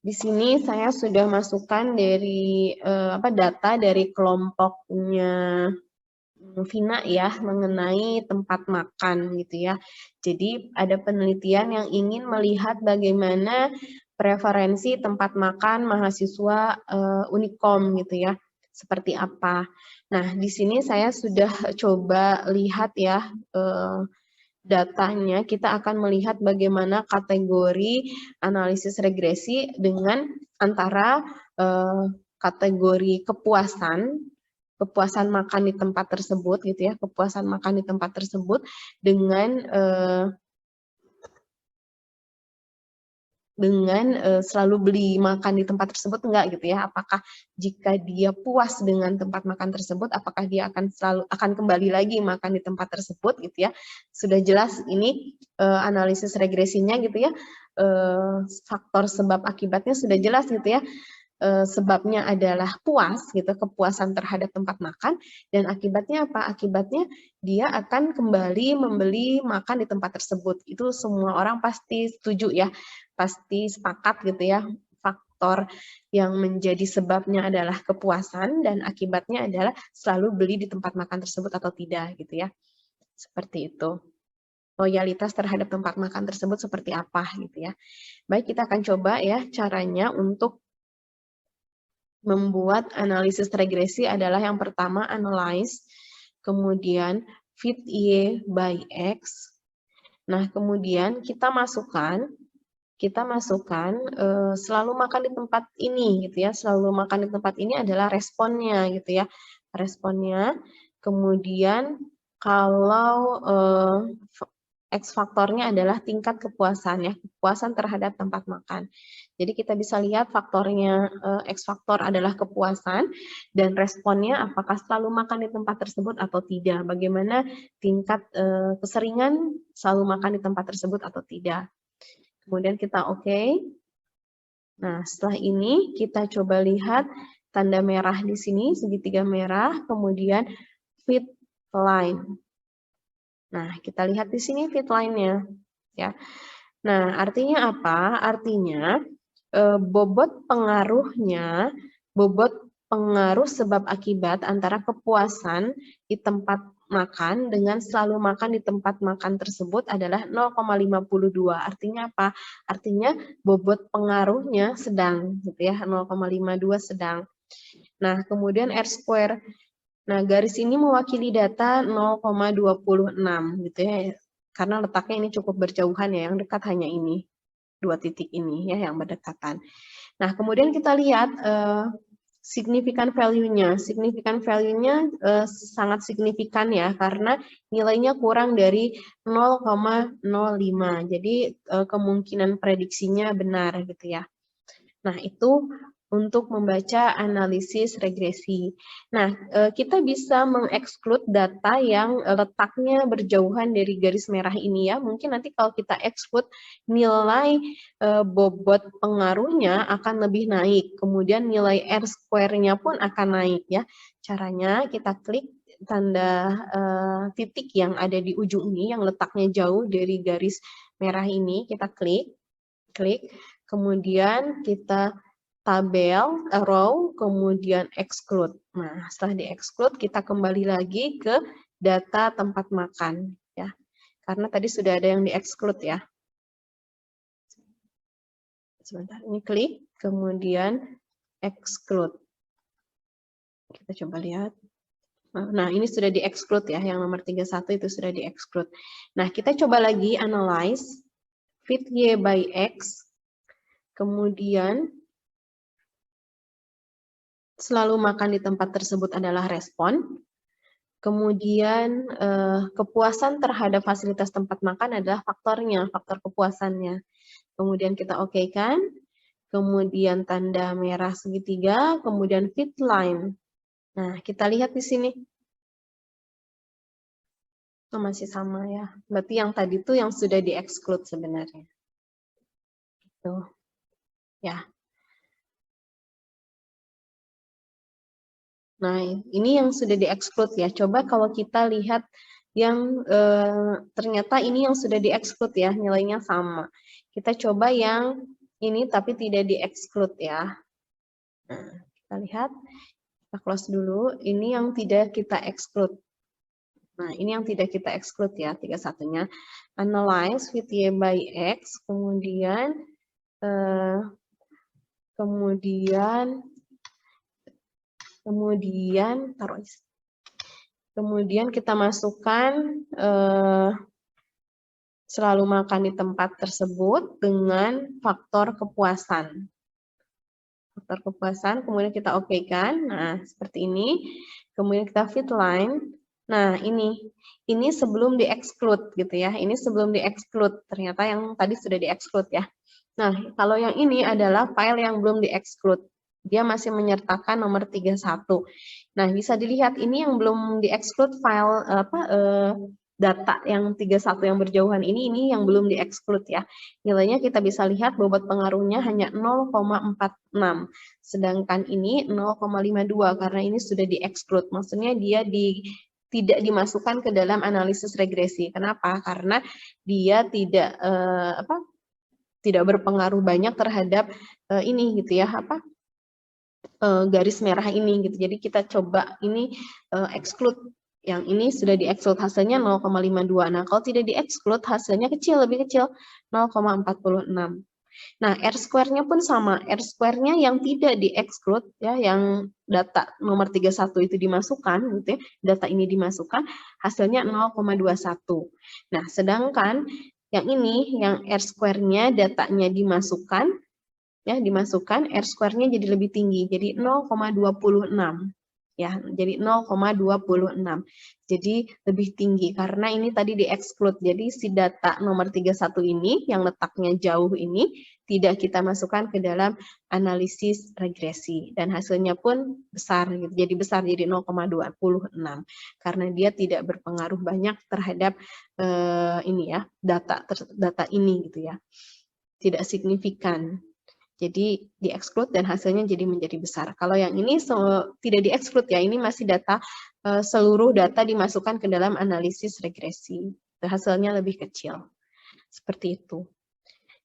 di sini saya sudah masukkan dari data dari kelompoknya Vina ya mengenai tempat makan gitu ya. Jadi ada penelitian yang ingin melihat bagaimana preferensi tempat makan mahasiswa Unikom gitu ya. Seperti apa. Nah, di sini saya sudah coba lihat ya datanya, kita akan melihat bagaimana kategori analisis regresi dengan antara kategori kepuasan makan di tempat tersebut gitu ya, kepuasan makan di tempat tersebut dengan selalu beli makan di tempat tersebut enggak gitu ya. Apakah jika dia puas dengan tempat makan tersebut, apakah dia akan kembali lagi makan di tempat tersebut gitu ya. Sudah jelas ini analisis regresinya gitu ya. Faktor sebab akibatnya sudah jelas gitu ya. Sebabnya adalah puas gitu, kepuasan terhadap tempat makan, dan akibatnya apa? Akibatnya dia akan kembali membeli makan di tempat tersebut. Itu semua orang pasti setuju ya, pasti sepakat gitu ya. Faktor yang menjadi sebabnya adalah kepuasan dan akibatnya adalah selalu beli di tempat makan tersebut atau tidak gitu ya. Seperti itu. Loyalitas terhadap tempat makan tersebut seperti apa gitu ya. Baik, kita akan coba ya caranya untuk membuat analisis regresi adalah yang pertama analyze, kemudian fit Y by X. Nah, kemudian kita masukkan selalu makan di tempat ini gitu ya. Selalu makan di tempat ini adalah responnya gitu ya. Responnya. Kemudian kalau X faktornya adalah tingkat kepuasan ya, kepuasan terhadap tempat makan. Jadi kita bisa lihat faktornya X faktor adalah kepuasan dan responnya apakah selalu makan di tempat tersebut atau tidak. Bagaimana tingkat keseringan selalu makan di tempat tersebut atau tidak. Kemudian kita oke. Nah, setelah ini kita coba lihat tanda merah di sini, segitiga merah, kemudian fit line. Nah, kita lihat di sini fit line-nya ya. Nah, artinya apa? Artinya bobot pengaruh sebab akibat antara kepuasan di tempat makan dengan selalu makan di tempat makan tersebut adalah 0,52. Artinya apa? Artinya bobot pengaruhnya sedang gitu ya, 0,52 sedang. Nah, kemudian R square. Nah, garis ini mewakili data 0,26 gitu ya. Karena letaknya ini cukup berjauhan ya, yang dekat hanya ini. 2 titik ini ya yang berdekatan. Nah, kemudian kita lihat signifikan value-nya. Signifikan value-nya sangat signifikan ya, karena nilainya kurang dari 0,05. Jadi kemungkinan prediksinya benar gitu ya. Nah, itu untuk membaca analisis regresi. Nah, kita bisa mengeksklud data yang letaknya berjauhan dari garis merah ini ya. Mungkin nanti kalau kita eksklud nilai bobot pengaruhnya akan lebih naik. Kemudian nilai R square-nya pun akan naik ya. Caranya kita klik tanda titik yang ada di ujung ini yang letaknya jauh dari garis merah ini, kita klik, kemudian kita tabel, row, kemudian exclude. Nah, setelah di-exclude, kita kembali lagi ke data tempat makan. Ya. Karena tadi sudah ada yang di-exclude ya. Sebentar, ini klik, kemudian exclude. Kita coba lihat. Nah, ini sudah di-exclude ya, yang nomor 31 itu sudah di-exclude. Nah, kita coba lagi analyze, fit Y by X, kemudian selalu makan di tempat tersebut adalah respon. Kemudian kepuasan terhadap fasilitas tempat makan adalah faktornya, faktor kepuasannya. Kemudian kita oke-kan. Kemudian tanda merah segitiga, kemudian fit line. Nah, kita lihat di sini. Oh, masih sama ya. Berarti yang tadi itu yang sudah di-exclude sebenarnya. Tuh. Ya. Nah, ini yang sudah di-exclude ya. Coba kalau kita lihat yang ternyata ini yang sudah di-exclude ya, nilainya sama. Kita coba yang ini tapi tidak di-exclude ya. Nah, kita lihat, kita close dulu. Ini yang tidak kita exclude. Nah, ini yang tidak kita exclude ya, 31-nya. Analyze with Y by X, kemudian kemudian kita masukkan selalu makan di tempat tersebut dengan faktor kepuasan. Faktor kepuasan, kemudian kita oke-kan. Nah, seperti ini. Kemudian kita fit line. Nah, ini sebelum di-exclude gitu ya. Ini sebelum di-exclude. Ternyata yang tadi sudah di-exclude ya. Nah, kalau yang ini adalah file yang belum di-exclude. Dia masih menyertakan nomor 31. Nah, bisa dilihat ini yang belum di-exclude file data yang 31 yang berjauhan ini yang belum di-exclude ya. Nilainya kita bisa lihat bobot pengaruhnya hanya 0,46. Sedangkan ini 0,52 karena ini sudah di-exclude. Maksudnya dia tidak dimasukkan ke dalam analisis regresi. Kenapa? Karena dia tidak berpengaruh banyak terhadap ini gitu ya, garis merah ini gitu. Jadi kita coba ini exclude. Yang ini sudah di-exclude, hasilnya 0,52. Nah, kalau tidak di-exclude, hasilnya kecil, lebih kecil, 0,46. Nah, R-square-nya pun sama. R-square-nya yang tidak di-exclude, ya, yang data nomor 31 itu dimasukkan, gitu ya, data ini dimasukkan, hasilnya 0,21. Nah, sedangkan yang ini, yang R-square-nya datanya dimasukkan, ya, dimasukkan, R-square-nya jadi lebih tinggi, jadi 0,26. Ya, jadi 0,26. Jadi lebih tinggi karena ini tadi di-exclude. Jadi si data nomor 31 ini yang letaknya jauh ini tidak kita masukkan ke dalam analisis regresi dan hasilnya pun besar gitu. Jadi besar jadi 0,26 karena dia tidak berpengaruh banyak terhadap ini ya, data ini gitu ya. Tidak signifikan. Jadi di-exclude dan hasilnya jadi menjadi besar. Kalau yang ini tidak di-exclude ya, ini masih data, seluruh data dimasukkan ke dalam analisis regresi. Hasilnya lebih kecil. Seperti itu.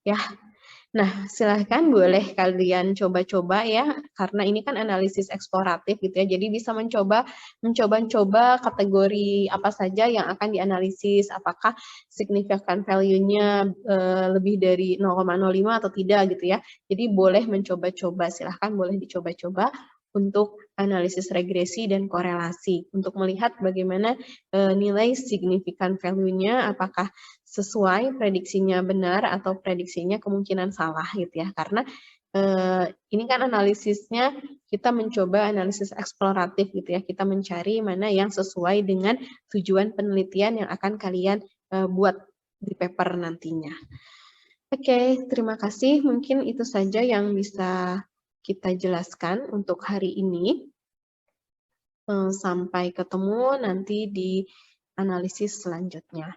Ya. Nah, silahkan boleh kalian coba-coba ya, karena ini kan analisis eksploratif gitu ya, jadi bisa mencoba kategori apa saja yang akan dianalisis, apakah signifikan value-nya lebih dari 0,05 atau tidak gitu ya. Jadi boleh mencoba-coba, silahkan boleh dicoba-coba untuk analisis regresi dan korelasi, untuk melihat bagaimana nilai signifikan value-nya, apakah sesuai prediksinya benar atau prediksinya kemungkinan salah gitu ya. Karena ini kan analisisnya kita mencoba analisis eksploratif gitu ya. Kita mencari mana yang sesuai dengan tujuan penelitian yang akan kalian buat di paper nantinya. Oke, terima kasih. Mungkin itu saja yang bisa kita jelaskan untuk hari ini. Sampai ketemu nanti di analisis selanjutnya.